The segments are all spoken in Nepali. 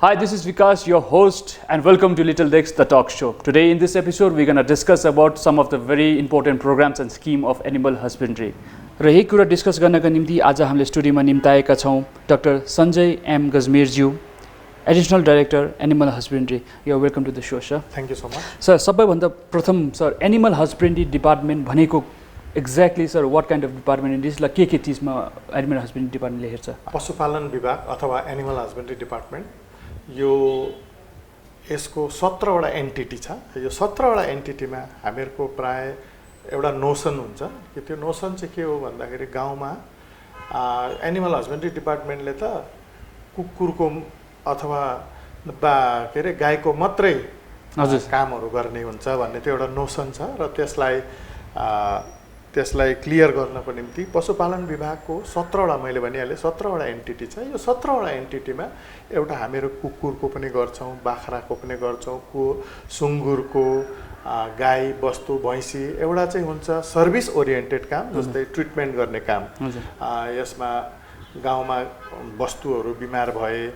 Hi, this is Vikas, your host, and welcome to Little Dex, the talk show. Today in this episode, we're going to discuss about some of the very important programs and scheme of animal husbandry. र यही कुरा डिस्कस गर्नका निम्ति आज हामीले स्टुडियोमा निम्ताएका छौँ डाक्टर सञ्जय एम गजमेरज्यू, additional director animal husbandry. You are welcome to the show sir. Thank you so much. Sir, सबैभन्दा प्रथम सर एनिमल हस्बेन्ड्री डिपार्टमेन्ट भनेको exactly sir what kind of department is, के चिजमा एनिमल हस्बेन्ड्री डिपार्टमेन्टले हेर्छ? पशुपालन विभाग अथवा एनिमल हस्बेन्ड्री डिपार्टमेन्ट यसको 17वटा एन्टिटी छ. यो 17वटा एन्टिटीमा हामीहरूको प्राय एउटा नोसन हुन्छ कि त्यो नोसन चाहिँ के हो भन्दाखेरि गाउँमा एनिमल हस्बेन्ड्री डिपार्टमेन्टले त कुकुरको अथवा गाईको मात्रै कामहरू गर्ने हुन्छ भन्ने त्यो एउटा नोसन छ. र त्यसलाई क्लियर गर्नको निम्ति पशुपालन विभागको 17वटा मैले भनिहालेँ 17वटा एन्टिटी छ. यो 17वटा एन्टिटीमा एउटा हामीहरू कुकुरको पनि गर्छौँ, बाख्राको पनि गर्छौँ, सुँगुरको, गाई, बस्तु, भैँसी. एउटा चाहिँ हुन्छ सर्भिस ओरिएन्टेड काम, जस्तै ट्रिटमेन्ट गर्ने काम. यसमा गाउँमा वस्तुहरू बिमार भए,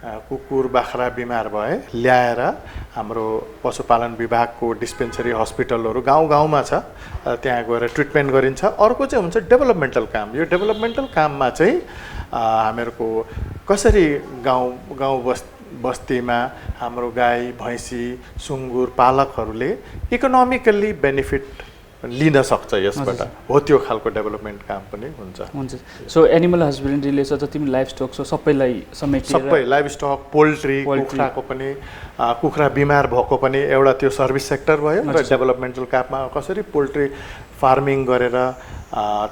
कुकुर बाख्रा बिमार भए ल्याएर हाम्रो पशुपालन विभागको डिस्पेन्सरी हस्पिटलहरू गाउँ गाउँमा छ, त्यहाँ गएर ट्रिटमेन्ट गरिन्छ. अर्को चाहिँ हुन्छ डेभलपमेन्टल काम. यो डेभलपमेन्टल काममा चाहिँ हामीहरूको कसरी गाउँ बस्तीमा हाम्रो गाई, भैँसी, सुँगुर पालकहरूले इकोनोमिकल्ली बेनिफिट लिन सक्छ यसबाट, हो त्यो खालको डेभलपमेन्ट काम पनि हुन्छ. सो एनिमल हस्बेन्ड्रीले चाहिँ जति पनि लाइफ स्टक छ सबैलाई समेटेर, सबै लाइफ स्टक, पोल्ट्री, कुखुराको पनि, कुखुरा बिमार भएको पनि एउटा त्यो सर्भिस सेक्टर भयो. र डेभलपमेन्टल काममा कसरी पोल्ट्री फार्मिङ गरेर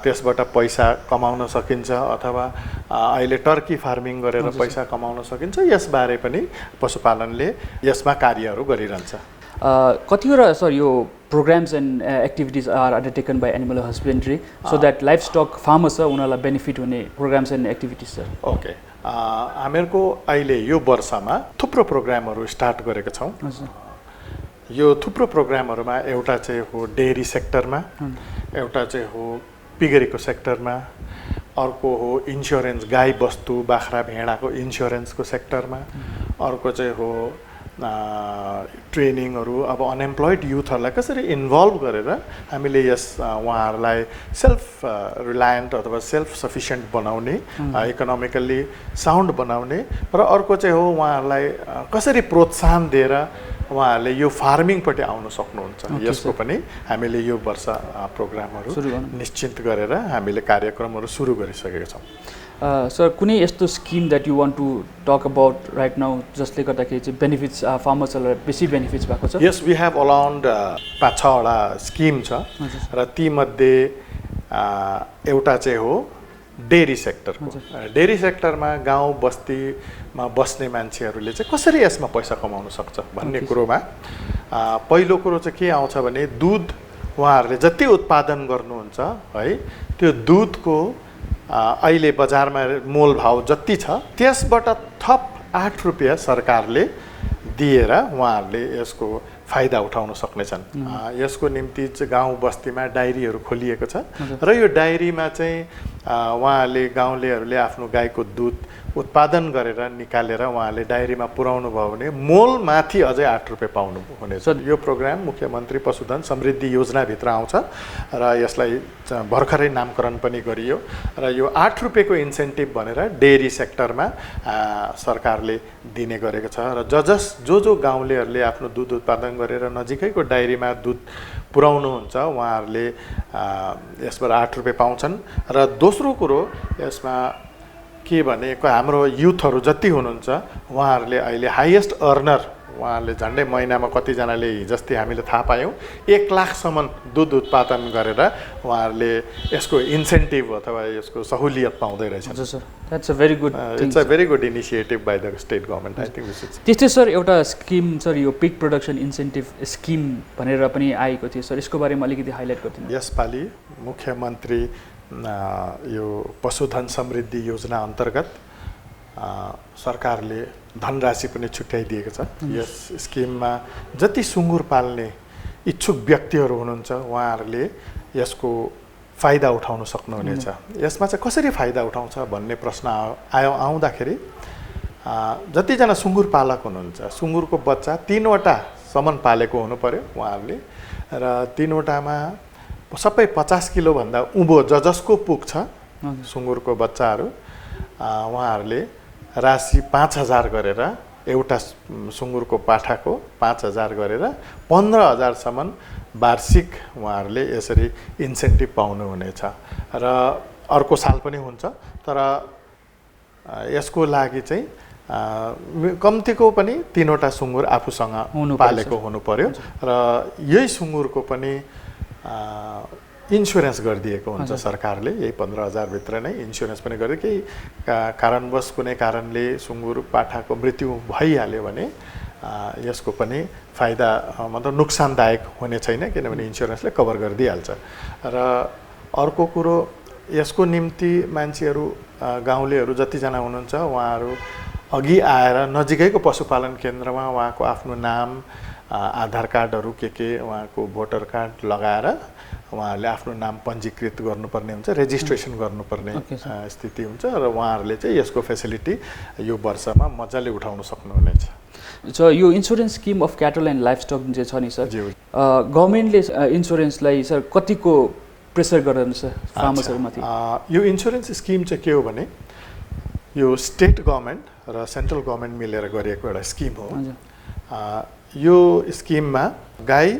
त्यसबाट पैसा कमाउन सकिन्छ अथवा अहिले टर्की फार्मिङ गरेर पैसा कमाउन सकिन्छ, यसबारे पनि पशुपालनले यसमा कार्यहरू गरिरहन्छ. कतिवटा सर यो programs and activities are undertaken by animal husbandry so that livestock farmers छ उनीहरूलाई बेनिफिट हुने programs and activities sir? Okay, हामीहरूको अहिले यो वर्षमा थुप्रो प्रोग्रामहरू स्टार्ट गरेका छौँ. यो थुप्रो प्रोग्रामहरूमा एउटा चाहिँ हो डेयरी सेक्टरमा, एउटा चाहिँ हो पिगरीको सेक्टरमा, अर्को हो इन्स्योरेन्स, गाई बस्तु बाख्रा भेडाको इन्स्योरेन्सको सेक्टरमा, अर्को चाहिँ हो ट्रेनिङहरू. अब अनएम्प्लोइड युथहरूलाई कसरी इन्भल्भ गरेर हामीले उहाँहरूलाई सेल्फ रिलायन्ट अथवा सेल्फ सफिसियन्ट बनाउने, इकोनोमिकल्ली साउन्ड बनाउने. र अर्को चाहिँ हो उहाँहरूलाई कसरी प्रोत्साहन दिएर उहाँहरूले यो फार्मिङपट्टि आउन सक्नुहुन्छ. यसको पनि हामीले यो वर्ष प्रोग्रामहरू निश्चित गरेर हामीले कार्यक्रमहरू सुरु गरिसकेका छौँ. सर, कुनै यस्तो scheme that you want to talk about right now जसले गर्दाखेरि चाहिँ बेनिफिट्स फार्मर्सहरूलाई बेसी बेनिफिट्स भएको छ? यस, वी हेभ अराउन्ड 5-6वटा स्किम छ. र तीमध्ये एउटा चाहिँ हो डेयरी सेक्टरको. डेयरी सेक्टरमा गाउँ बस्तीमा बस्ने मान्छेहरूले चाहिँ कसरी यसमा पैसा कमाउन सक्छ भन्ने कुरोमा पहिलो कुरो चाहिँ के आउँछ भने दुध उहाँहरूले जति उत्पादन गर्नुहुन्छ है, त्यो दुधको अहिले बजारमा मोल भाव जति छ त्यसबाट थप 8 रुपियाँ सरकारले दिएर उहाँहरूले यसको फाइदा उठाउन सक्नेछन्. यसको निम्ति चाहिँ गाउँ बस्तीमा डायरीहरू खोलिएको छ. र यो डायरीमा चाहिँ उहाँहरूले गाउँलेहरूले आफ्नो गाईको दुध उत्पादन गरेर निकालेर उहाँहरूले डायरीमा पुर्याउनु भयो भने मोलमाथि अझै 8 रुपियाँ पाउनु हुनेछ. यो प्रोग्राम मुख्यमन्त्री पशुधन समृद्धि योजनाभित्र आउँछ र यसलाई भर्खरै नामकरण पनि गरियो. र यो 8 रुपियाँको इन्सेन्टिभ भनेर डेयरी सेक्टरमा सरकारले दिने गरेको छ. र जो गाउँलेहरूले आफ्नो दुध उत्पादन गरेर नजिकैको डायरीमा दुध पुर्याउनुहुन्छ उहाँहरूले यसबाट 8 रुपियाँ पाउँछन्. र दोस्रो कुरो यसमा के भनेको हाम्रो युथहरू जति हुनुहुन्छ उहाँहरूले अहिले हाइएस्ट अर्नर उहाँहरूले झन्डै महिनामा कतिजनाले जस्तै हामीले थाहा पायौँ 1 लाखसम्म दुध उत्पादन गरेर उहाँहरूले यसको इन्सेन्टिभ अथवा यसको सहुलियत पाउँदै रहेछन्. That's a very good, it's a very good initiative by the state government. I think त्यस्तै सर एउटा स्किम सर यो पिग प्रोडक्सन इन्सेन्टिभ स्किम भनेर पनि आएको थियो सर, यसको बारेमा अलिकति हाइलाइट गरिदिनु. यसपालि मुख्यमन्त्री यो पशुधन समृद्धि योजना अन्तर्गत सरकारले धनराशि पनि छुट्याइदिएको छ. यस स्किममा जति सुँगुर पाल्ने इच्छुक व्यक्तिहरू हुनुहुन्छ उहाँहरूले यसको फाइदा उठाउन सक्नुहुनेछ. यसमा चाहिँ कसरी फाइदा उठाउँछ भन्ने प्रश्न आउँदाखेरि जतिजना सुँगुर पालक हुनुहुन्छ सुँगुरको बच्चा 3वटासम्म पालेको हुनु पर्यो उहाँहरूले र 3वटामा सबै 50 किलोभन्दा उँभो जसको पुग्छ सुँगुरको बच्चाहरू उहाँहरूले राशि 5,000 गरेर एउटा सुँगुरको पाठाको 5,000 गरेर 15,000सम्म वार्षिक उहाँहरूले यसरी इन्सेन्टिभ पाउनुहुनेछ र अर्को साल पनि हुन्छ तर यसको लागि चाहिँ कम्तीको पनि 3वटा सुँगुर आफूसँग पालेको हुनु पर्यो र यही सुँगुरको पनि इन्सुरेन्स गरिदिएको हुन्छ सरकारले यही 15,000 भित्र नै इन्सुरेन्स पनि गरिदियो केही कारणवश कुनै कारणले सुँगुर पाठाको मृत्यु भइहाल्यो भने यसको पनि फाइदा मतलब नुकसानदायक हुने छैन किनभने इन्सुरेन्सले कभर गरिदिइहाल्छ र अर्को कुरो यसको निम्ति मान्छेहरू गाउँलेहरू जतिजना हुनुहुन्छ उहाँहरू अघि आएर नजिकैको पशुपालन केन्द्रमा उहाँको आफ्नो नाम आधार कार्डहरू के उहाँको भोटर कार्ड लगाएर उहाँहरूले आफ्नो नाम पञ्जीकृत गर्नुपर्ने हुन्छ रेजिस्ट्रेसन गर्नुपर्ने स्थिति हुन्छ र उहाँहरूले चाहिँ यसको फेसिलिटी यो वर्षमा मजाले उठाउन सक्नुहुनेछ। यो insurance scheme of cattle and livestock जे छ नि सर गभर्मेन्टले इन्सुरेन्सलाई सर कतिको प्रेसर गर्दैछ फार्मर्सहरूमाथि? यो इन्सुरेन्स स्किम चाहिँ के हो भने यो स्टेट गभर्मेन्ट र सेन्ट्रल गभर्मेन्ट मिलेर गरिएको एउटा स्किम हो। यो स्किममा गाई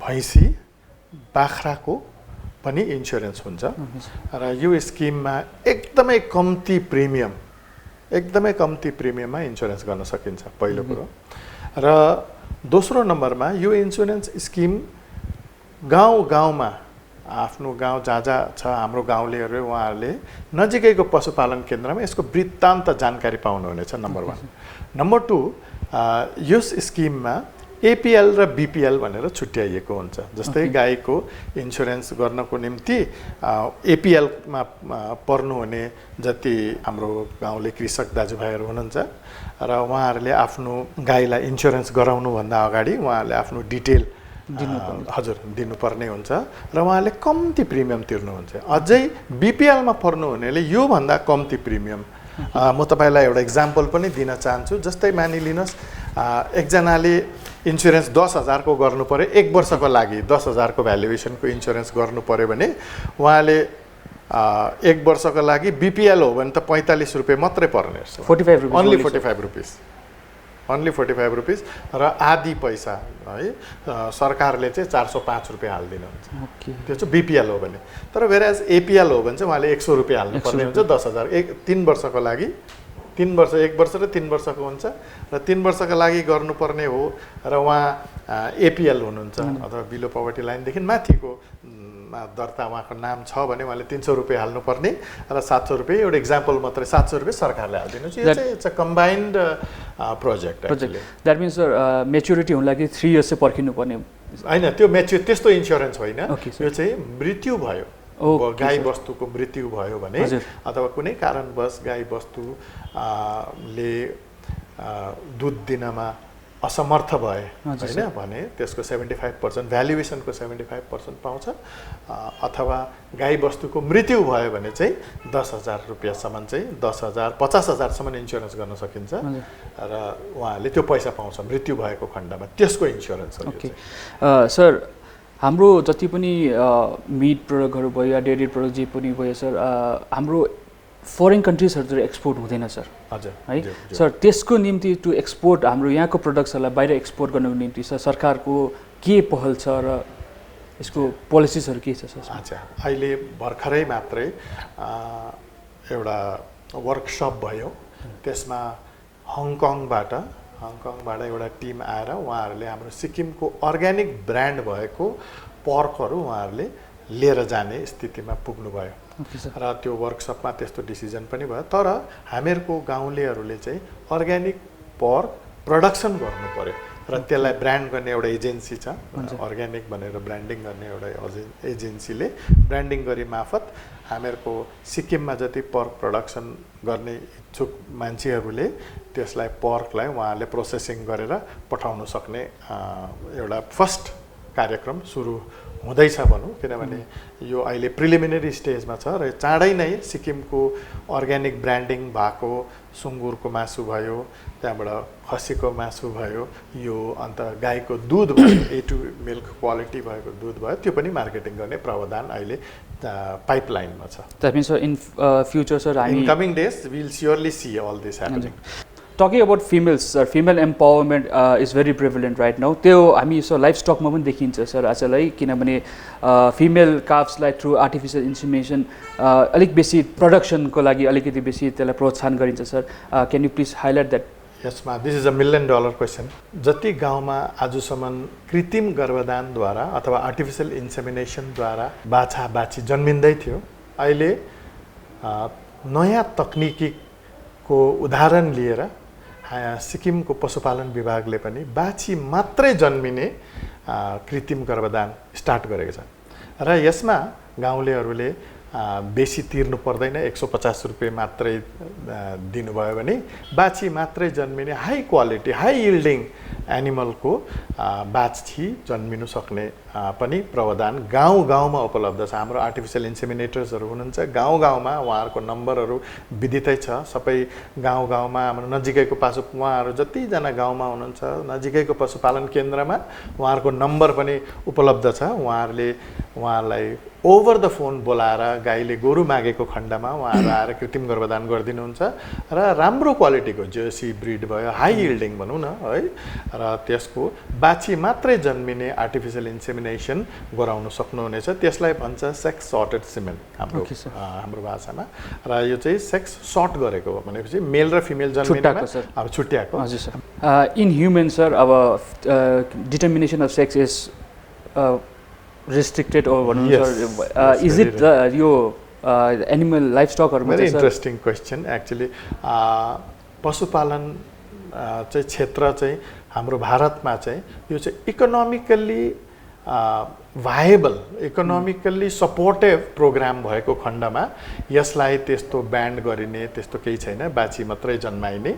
भैँसी बाख्राको पनि इन्सुरेन्स हुन्छ र यो स्किममा एकदमै कम्ती प्रिमियममा इन्सुरेन्स गर्न सकिन्छ पहिलो कुरो र दोस्रो नम्बरमा यो इन्सुरेन्स स्किम गाउँमा आफ्नो गाउँ जहाँ छ हाम्रो गाउँलेहरू उहाँहरूले नजिकैको पशुपालन केन्द्रमा यसको वृत्तान्त जानकारी पाउनुहुनेछ नम्बर 1। नम्बर 2 यस स्किममा एपिएल र बिपिएल भनेर छुट्याइएको हुन्छ। जस्तै गाईको इन्सुरेन्स गर्नको निम्ति एपिएलमा पर्नुहुने जति हाम्रो गाउँले कृषक दाजुभाइहरू हुनुहुन्छ र उहाँहरूले आफ्नो गाईलाई इन्सुरेन्स गराउनुभन्दा अगाडि उहाँहरूले आफ्नो डिटेल हजुर दिनुपर्ने हुन्छ र उहाँले कम्ती प्रिमियम तिर्नुहुन्छ। अझै बिपिएलमा पर्नुहुनेले योभन्दा कम्ती प्रिमियम म तपाईँलाई एउटा इक्जाम्पल पनि दिन चाहन्छु। जस्तै मानिलिनुहोस् एकजनाले इन्सुरेन्स 10,000 को गर्नु पर्यो 1 वर्षको लागि 10,000 को भ्यालुएसनको इन्सुरेन्स गर्नु पर्यो भने उहाँले 1 वर्षको लागि बिपिएल हो भने त 45 रुपियाँ मात्रै पर्ने रहेछ। 45 रुपियाँ ओन्ली 45 रुपिस ओन्ली 45 रुपिस र आधी पैसा है सरकारले चाहिँ 405 रुपियाँ हालिदिनुहुन्छ। त्यो चाहिँ बिपिएल हो भने। तर वेराज एपिएल हो भने चाहिँ उहाँले 100 रुपियाँ हाल्नु पर्ने हुन्छ 10,000 3 वर्षको लागि 3 वर्ष 1 वर्ष र 3 वर्षको हुन्छ र 3 वर्षका लागि गर्नुपर्ने हो र उहाँ एपिएल हुनुहुन्छ अथवा बिलो पोभर्टी लाइनदेखि माथिको दर्ता उहाँको नाम छ भने उहाँले 300 रुपियाँ हाल्नुपर्ने र 700 रुपियाँ एउटा इक्जाम्पल मात्रै 700 रुपियाँ सरकारले हालिदिनुहुन्छ। यो चाहिँ it's a combined project actually. That means sir maturity हुन लागि 3 इयर्स चाहिँ पर्खिनु पर्ने होइन। त्यो त्यस्तो इन्सुरेन्स होइन। यो चाहिँ मृत्यु भयो गाई वस्तुको मृत्यु भयो भने अथवा कुनै कारणवश गाई वस्तुले दुध दिनमा असमर्थ भए हैन भने त्यसको 75% भ्यालुएसनको 75% पाउँछ अथवा गाई वस्तुको मृत्यु भयो भने चाहिँ 10,000 रुपियाँसम्म चाहिँ 10,000 50,000 सम्म इन्सुरेन्स गर्न सकिन्छ र उहाँले त्यो पैसा पाउँछ मृत्यु भएको खण्डमा त्यसको इन्सुरेन्स हो। ओके सर हाम्रो जति पनि मिट प्रोडक्टहरू भयो या डेयरी प्रोडक्ट जे पनि भयो सर हाम्रो फरेन कन्ट्रिजहरूतिर एक्सपोर्ट हुँदैन सर। हजुर है सर त्यसको निम्ति टु एक्सपोर्ट हाम्रो यहाँको प्रोडक्ट्सहरूलाई बाहिर एक्सपोर्ट गर्नको निम्ति सर सरकारको के पहल छ र यसको पोलिसिसहरू के छ सर? अच्छा अहिले भर्खरै मात्रै एउटा वर्कसप भयो त्यसमा हङकङबाट एउटा टिम आएर उहाँहरूले हाम्रो सिक्किमको अर्ग्यानिक ब्रान्ड भएको पर्कहरू उहाँहरूले लिएर जाने स्थितिमा पुग्नुभयो र त्यो वर्कसपमा त्यस्तो डिसिजन पनि भयो। तर हामीहरूको गाउँलेहरूले चाहिँ अर्ग्यानिक पर्क प्रडक्सन गर्नु पर्यो र त्यसलाई ब्रान्ड गर्ने एउटा एजेन्सी छ अर्ग्यानिक भनेर ब्रान्डिङ गर्ने एउटा एजेन्सीले ब्रान्डिङ गरी मार्फत हामीहरूको सिक्किममा जति पर्क प्रडक्सन गर्ने इच्छुक मान्छेहरूले त्यसलाई पर्कलाई उहाँहरूले प्रोसेसिङ गरेर पठाउन सक्ने एउटा फर्स्ट कार्यक्रम सुरु हुँदैछ भनौँ, किनभने यो अहिले प्रिलिमिनरी स्टेजमा छ र चाँडै नै सिक्किमको अर्ग्यानिक ब्रान्डिङ भएको सुँगुरको मासु भयो, त्यहाँबाट खसीको मासु भयो, यो अन्त गाईको दुध भयो, A2 मिल्क क्वालिटी भएको दुध भयो, त्यो पनि मार्केटिङ गर्ने प्रावधान अहिले पाइपलाइनमा छ। That means in future, sir, In coming days, we'll surely see all this happening. Talking about females, sir, female empowerment is very prevalent right now. त्यो हामी सो लाइफस्टकमा पनि देखिन्छ सर आजलाई, किनभने फिमेल काफ्सलाई थ्रु आर्टिफिसियल इन्सिमिनेसन अलिक बेसी प्रोडक्सनको लागि अलिकति बेसी त्यसलाई प्रोत्साहन गरिन्छ sir. Can you please highlight that? यसमा this is a $1 million question. जति गाउँमा आजसम्म कृत्रिम गर्भदानद्वारा अथवा आर्टिफिसियल इन्सेमिनेसनद्वारा बाछा बाछी जन्मिँदै थियो, अहिले नयाँ तकनिकीको उदाहरण लिएर सिक्किमको पशुपालन विभागले पनि बाछी मात्रै जन्मिने कृत्रिम गर्भदान स्टार्ट गरेको छ र यसमा गाउँलेहरूले बेसी तिर्नु पर्दैन, 150 रुपियाँ मात्रै दिनुभयो भने बाछी मात्रै जन्मिने हाई क्वालिटी हाई यिल्डिङ एनिमलको बाछी जन्मिनु सक्ने पनि प्रावधान गाउँ गाउँमा उपलब्ध छ। हाम्रो आर्टिफिसियल इन्सेमिनेटर्सहरू हुनुहुन्छ गाउँ गाउँमा, उहाँहरूको नम्बरहरू विदितै छ। सबै गाउँ गाउँमा हाम्रो नजिकैको उहाँहरू जतिजना गाउँमा हुनुहुन्छ नजिकैको पशुपालन केन्द्रमा उहाँहरूको नम्बर पनि उपलब्ध छ। उहाँहरूलाई ओभर द फोन बोलाएर गाईले गोरु मागेको खण्डमा उहाँहरू आएर कृत्रिम गर्भदान गरिदिनुहुन्छ र राम्रो क्वालिटीको जर्सी ब्रिड भयो, हाई यिल्डिङ भनौँ न है, र त्यसको बाछी मात्रै जन्मिने आर्टिफिसियल इन्सेमिनेसन गराउन सक्नुहुनेछ। त्यसलाई भन्छ सेक्स सर्टेड सिमेन हाम्रो भाषामा, र यो चाहिँ सेक्स सर्ट गरेको भनेपछि मेल र फिमेल जन्मिनेमा अब छुट्याएको। हजुर सर। इन ह्युमन सर अब determination of sex is restricted or भनौँ सर, इज इट यो एनिमल लाइफस्टकहरुमा? Very interesting question actually. पशुपालन चाहिँ क्षेत्र चाहिँ हाम्रो भारतमा चाहिँ यो चाहिँ economically viable, economically supportive program भएको खण्डमा यसलाई त्यस्तो ब्यान्ड गरिने त्यस्तो केही छैन, बाछी मात्रै जन्माइने।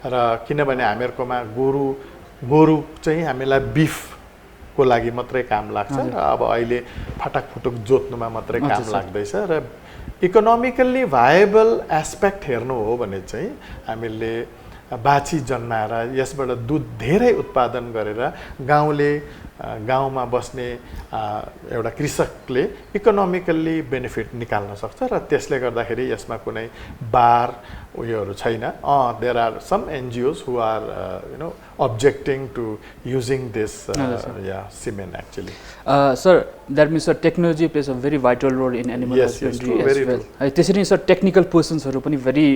र किनभने हामीहरुकोमा गोरु चाहिँ हामीलाई बिफ को लागि मात्रै काम लाग्छ र अब अहिले फटाक फुटुक जोत्नुमा मात्रै काम लाग्दैछ र इकोनोमिकल्ली भाएबल एस्पेक्ट हेर्नु हो भने चाहिँ हामीले बाछी जन्माएर यसबाट दुध धेरै उत्पादन गरेर गाउँमा बस्ने एउटा कृषकले इकोनोमिकल्ली बेनिफिट निकाल्न सक्छ र त्यसले गर्दाखेरि यसमा कुनै बार उयोहरू छैन। There are some NGOs who are objecting to using this semen actually. Sir, that means technology plays a very vital role in animal husbandry as well. त्यसरी सर टेक्निकल पर्सन्सहरू पनि भेरी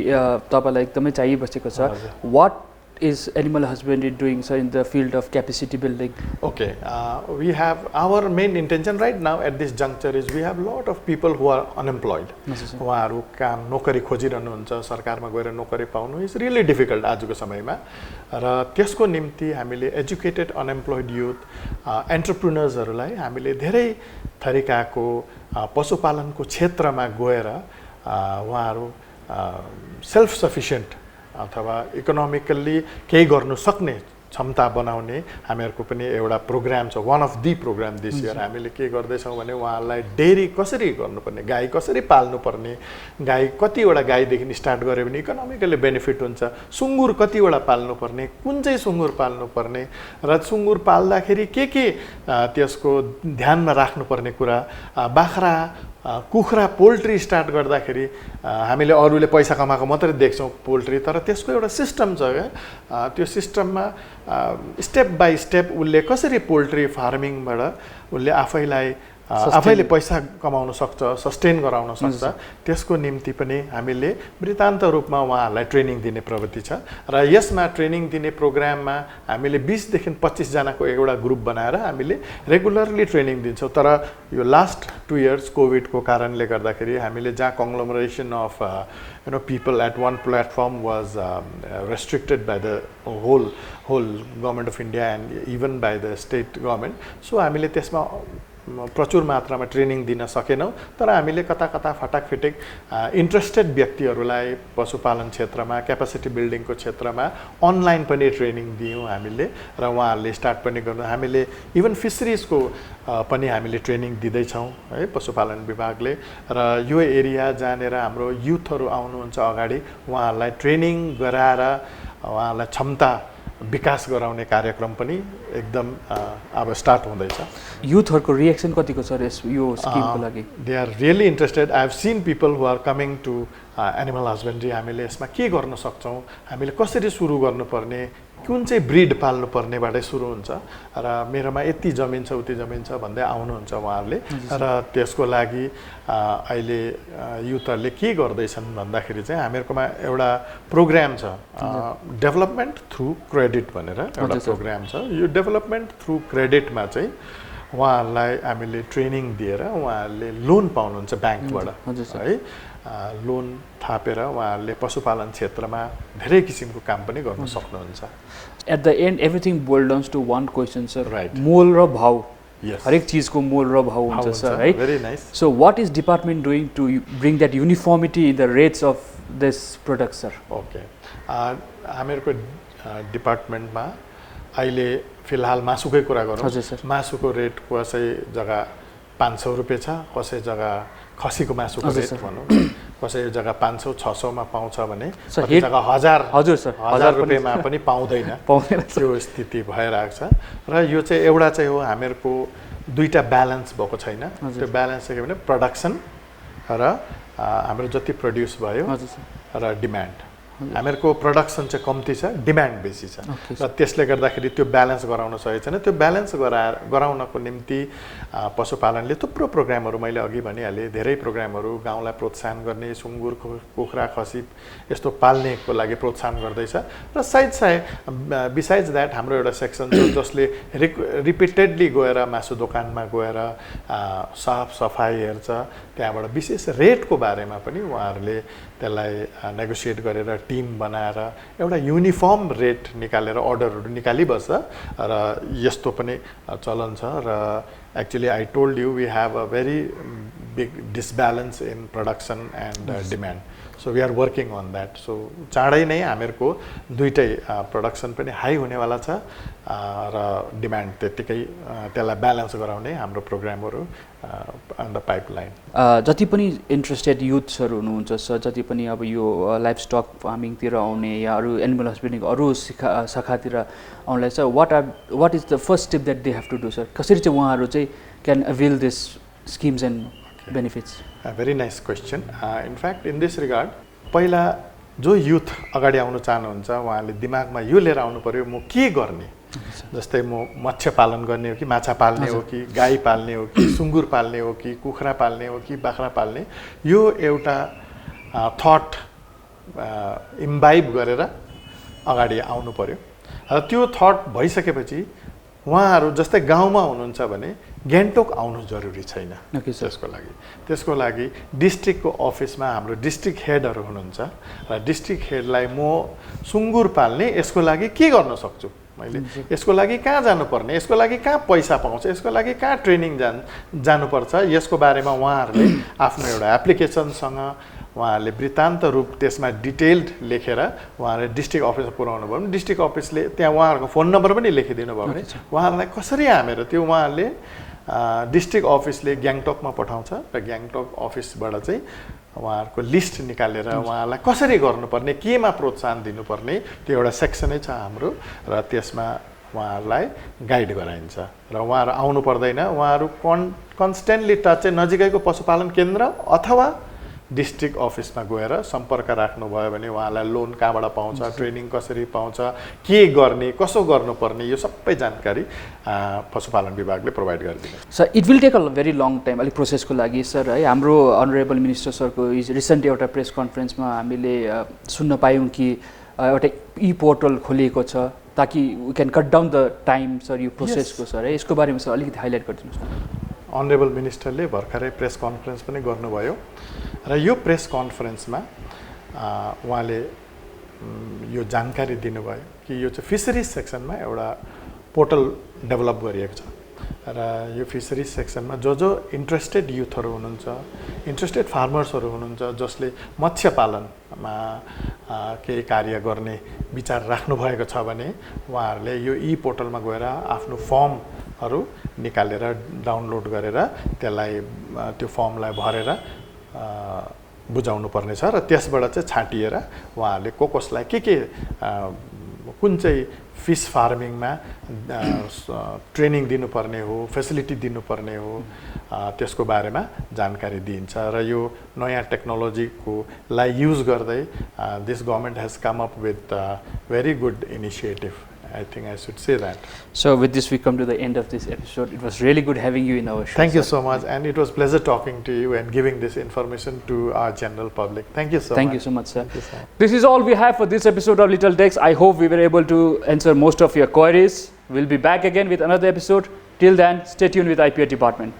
तपाईलाई एकदमै चाहिबसेको छ। What is animal husbandry doing, sir, in the field of capacity building? Okay, we have our main intention right now at this juncture is we have a lot of people who are unemployed. उहाँहरू काम नोकरी खोजिरहनुहुन्छ, सरकारमा गएर नोकरी पाउनु इज रियली डिफिकल्ट आजको समयमा, र त्यसको निम्ति हामीले एजुकेटेड अनएम्प्लोइड युथ एन्टरप्रेन्योर्सहरूलाई हामीले धेरै तरिकाको पशुपालनको क्षेत्रमा गएर उहाँहरू सेल्फ सफिसिएन्ट अथवा इकोनोमिकल्ली केही गर्नु सक्ने क्षमता बनाउने हामीहरुको पनि एउटा प्रोग्राम छ। One of the program this year हामीले के गर्दैछौँ भने उहाँहरूलाई डेरी कसरी गर्नुपर्ने, गाई कसरी पाल्नुपर्ने, गाई कतिवटा गाईदेखि स्टार्ट गऱ्यो भने इकोनोमिकल्ली बेनिफिट हुन्छ, सुँगुर कतिवटा पाल्नुपर्ने, कुन चाहिँ सुँगुर पाल्नुपर्ने र सुँगुर पाल्दाखेरि के त्यसको ध्यानमा राख्नुपर्ने कुरा, बाख्रा कुखुरा पोल्ट्री स्टार्ट गर्दाखेरि हामीले अरूले पैसा कमाएको मात्रै देख्छौँ पोल्ट्री, तर त्यसको एउटा सिस्टम छ क्या। त्यो सिस्टममा स्टेप बाई स्टेप उसले कसरी पोल्ट्री फार्मिङबाट उसले आफैले पैसा कमाउन सक्छ, सस्टेन गराउन सक्छ, त्यसको निम्ति पनि हामीले वृत्तान्त रूपमा उहाँहरूलाई ट्रेनिङ दिने प्रवृत्ति छ। र यसमा ट्रेनिङ दिने प्रोग्राममा हामीले 20 देखि 25 जनाको एउटा ग्रुप बनाएर हामीले रेगुलरली ट्रेनिङ दिन्छौँ। तर यो लास्ट 2 इयर्स कोभिडको कारणले गर्दाखेरि हामीले जहाँ कङ्ग्लोमरेसन of people at one platform was restricted by the whole government of India and even by the state government. So हामीले त्यसमा प्रचुर मात्रामा ट्रेनिङ दिन सकेनौँ, तर हामीले कता कता फटाकफिटिक इन्ट्रेस्टेड व्यक्तिहरूलाई पशुपालन क्षेत्रमा क्यापासिटी बिल्डिङको क्षेत्रमा अनलाइन पनि ट्रेनिङ दियौँ हामीले र उहाँहरूले स्टार्ट पनि गर्नु। हामीले इभन फिसरिजको पनि हामीले ट्रेनिङ दिँदैछौँ है पशुपालन विभागले। र यो एरिया जहाँनिर हाम्रो युथहरू आउनुहुन्छ अगाडि उहाँहरूलाई ट्रेनिङ गराएर उहाँहरूलाई क्षमता विकास गराउने कार्यक्रम पनि एकदम अब स्टार्ट हुँदैछ। युथहरूको रिएक्सन कतिको छ यो स्किमको लागि? They are really interested. I have seen people who are coming to animal husbandry. हामीले यसमा के गर्न सक्छौँ, हामीले कसरी सुरु गर्नुपर्ने, कुन चाहिँ ब्रिड पाल्नुपर्नेबाटै सुरु हुन्छ र मेरोमा यति जमिन छ उति जमिन छ भन्दै आउनुहुन्छ उहाँहरूले। र त्यसको लागि अहिले युथहरूले के गर्दैछन् भन्दाखेरि चाहिँ हामीहरूकोमा एउटा प्रोग्राम छ डेभलपमेन्ट थ्रु क्रेडिट भनेर एउटा प्रोग्राम छ। यो डेभलपमेन्ट थ्रु क्रेडिटमा चाहिँ उहाँहरूलाई हामीले ट्रेनिङ दिएर उहाँहरूले लोन पाउनुहुन्छ ब्याङ्कबाट है। लोन थापेर उहाँहरूले पशुपालन क्षेत्रमा धेरै किसिमको काम पनि गर्न सक्नुहुन्छ। At the end everything boil downs to one question sir, right, मोल र भाउ। Yes. हरेक चीजको मोल र भाउ हुन्छ सर है। Very nice. So what is department doing to bring that uniformity in the rates of this product sir? Okay. हामीहरूको डिपार्टमेन्टमा अहिले फिलहाल मासुकै कुरा गरौँ। मासुको रेट कसै जग्गा 500 रुपियाँ छ, कसै जग्गा खसीको मासुको रेट भनौँ कसै जग्गा 500-600 मा पाउँछ भने कति जग्गा 1000 रुपियाँमा पनि पाउँदैन त्यो स्थिति भइरहेको छ। र यो चाहिँ एउटा चाहिँ हो हामीहरूको दुईटा ब्यालेन्स भएको छैन। त्यो ब्यालेन्स चाहिँ के भने प्रोडक्सन र हाम्रो जति प्रड्युस भयो र डिमान्ड। हामीहरूको प्रोडक्सन चाहिँ कम्ती छ, डिमान्ड बेसी छ र त्यसले गर्दाखेरि त्यो ब्यालेन्स गराउन सकेको छैन। त्यो ब्यालेन्स गराउनको निम्ति पशुपालनले थुप्रो प्रोग्रामहरू मैले अघि भनिहालेँ, धेरै प्रोग्रामहरू गाउँलाई प्रोत्साहन गर्ने, सुँगुर कुखुरा खसी यस्तो पाल्नेको लागि प्रोत्साहन गर्दैछ। र सायद बिसाइड्स द्याट हाम्रो एउटा सेक्सन छ जसले रिपिटेडली गएर मासु दोकानमा गएर साफ सफाइ हेर्छ, त्यहाँबाट विशेष रेटको बारेमा पनि उहाँहरूले त्यसलाई नेगोसिएट गरेर टिम बनाएर एउटा युनिफर्म रेट निकालेर अर्डरहरू निकालिबस्छ र यस्तो पनि चलन छ। र actually I told you we have a very big disbalance in production and demand. So we are working on that. So चाँडै नै हामीहरूको दुईटै प्रोडक्सन पनि हाई हुनेवाला छ र डिमान्ड त्यत्तिकै त्यसलाई ब्यालेन्स गराउने हाम्रो प्रोग्रामहरू अन द पाइपलाइन। जति पनि इन्ट्रेस्टेड युथ्सहरू हुनुहुन्छ सर, जति पनि अब यो लाइफ स्टक फार्मिङतिर आउने या अरू एनिमल हस्बेन्ड्रीको अरू शाखातिर आउनलाई छ, what is the first step that they have to do sir? कसरी चाहिँ उहाँहरू चाहिँ can avail this schemes and benefits? Very nice question. In fact, in this regard, पहिला जो युथ अगाडि आउन चाहनुहुन्छ उहाँले दिमागमा यो लिएर आउनु पर्यो म के गर्ने। जस्तै म मत्स्य पालन गर्ने हो कि माछा पाल्ने हो कि गाई पाल्ने हो कि सुँगुर पाल्ने हो कि कुखुरा पाल्ने हो कि बाख्रा पाल्ने, यो एउटा थट इम्बाइब गरेर अगाडि आउनु पर्यो। र त्यो थट भइसकेपछि उहाँहरू जस्तै गाउँमा हुनुहुन्छ भने गान्तोक आउनु जरुरी छैन। त्यसको लागि डिस्ट्रिक्टको अफिसमा हाम्रो डिस्ट्रिक्ट हेडहरू हुनुहुन्छ र डिस्ट्रिक्ट हेडलाई म सुँगुर पाल्ने यसको लागि के गर्न सक्छु, मैले यसको लागि कहाँ जानुपर्ने, यसको लागि कहाँ पैसा पाउँछ, यसको लागि कहाँ ट्रेनिङ जानुपर्छ, यसको बारेमा उहाँहरूले आफ्नो एउटा एप्लिकेसनसँग उहाँहरूले वृत्तान्त रूप त्यसमा डिटेल्ड लेखेर उहाँहरूले डिस्ट्रिक्ट अफिसमा पुर्याउनु भयो भने डिस्ट्रिक्ट अफिसले त्यहाँ उहाँहरूको फोन नम्बर पनि लेखिदिनु भयो भने उहाँहरूलाई कसरी हामेर त्यो उहाँहरूले डिस्ट्रिक्ट अफिसले ग्याङटोकमा पठाउँछ र ग्याङटोक अफिसबाट चाहिँ उहाँहरूको लिस्ट निकालेर उहाँहरूलाई कसरी गर्नुपर्ने, केमा प्रोत्साहन दिनुपर्ने त्यो एउटा सेक्सनै छ हाम्रो र त्यसमा उहाँहरूलाई गाइड गराइन्छ र उहाँहरू आउनु पर्दैन। उहाँहरू कन्स्टेन्टली टच चाहिँ नजिकैको पशुपालन केन्द्र अथवा डिस्ट्रिक्ट अफिसमा गएर सम्पर्क राख्नुभयो भने उहाँलाई लोन कहाँबाट पाउँछ, ट्रेनिङ कसरी पाउँछ, के गर्ने, कसो गर्नुपर्ने, यो सबै जानकारी पशुपालन विभागले प्रोभाइड गरिदिन्छ। Sir it will take a very long time अलिक प्रोसेसको लागि सर है। हाम्रो अनरेबल मिनिस्टर सरको रिसेन्ट एउटा प्रेस कन्फरेन्समा हामीले सुन्न पायौँ कि एउटा ई पोर्टल खोलिएको छ ताकि we can cut down the time sir यो प्रोसेसको सर है। यसको बारेमा सर अलिकति हाइलाइट गरिदिनुहोस् न। अनरेबल मिनिस्टरले भर्खरै प्रेस कन्फरेन्स पनि गर्नुभयो र यो प्रेस कन्फरेन्समा उहाँले यो जानकारी दिनुभयो कि यो चाहिँ फिसरिज सेक्सनमा एउटा पोर्टल डेभलप गरिएको छ र यो फिसरिज सेक्सनमा जो इन्ट्रेस्टेड युथहरू हुनुहुन्छ, इन्ट्रेस्टेड फार्मर्सहरू हुनुहुन्छ, जसले मत्स्य पालनमा केही कार्य गर्ने विचार राख्नुभएको छ भने उहाँहरूले यो ई पोर्टलमा गएर आफ्नो फर्महरू निकालेर डाउनलोड गरेर त्यसलाई त्यो फर्मलाई भरेर बुझाउनु पर्नेछ र त्यसबाट चाहिँ छाटिएर उहाँहरूले कसलाई के कुन चाहिँ फिस फार्मिङमा ट्रेनिङ दिनुपर्ने हो, फेसिलिटी दिनुपर्ने हो, त्यसको बारेमा जानकारी दिइन्छ र यो नयाँ टेक्नोलोजीकोलाई युज गर्दै this government has come up with very good initiative. I think I should say that. So with this we come to the end of this episode. It was really good having you in our show. Thank you so much, and it was pleasure talking to you and giving this information to our general public. Thank you so much. Thank you so much, sir. Thank you, sir. This is all we have for this episode of Little Dex. I hope we were able to answer most of your queries. We'll be back again with another episode. Till then, stay tuned with IPR Department.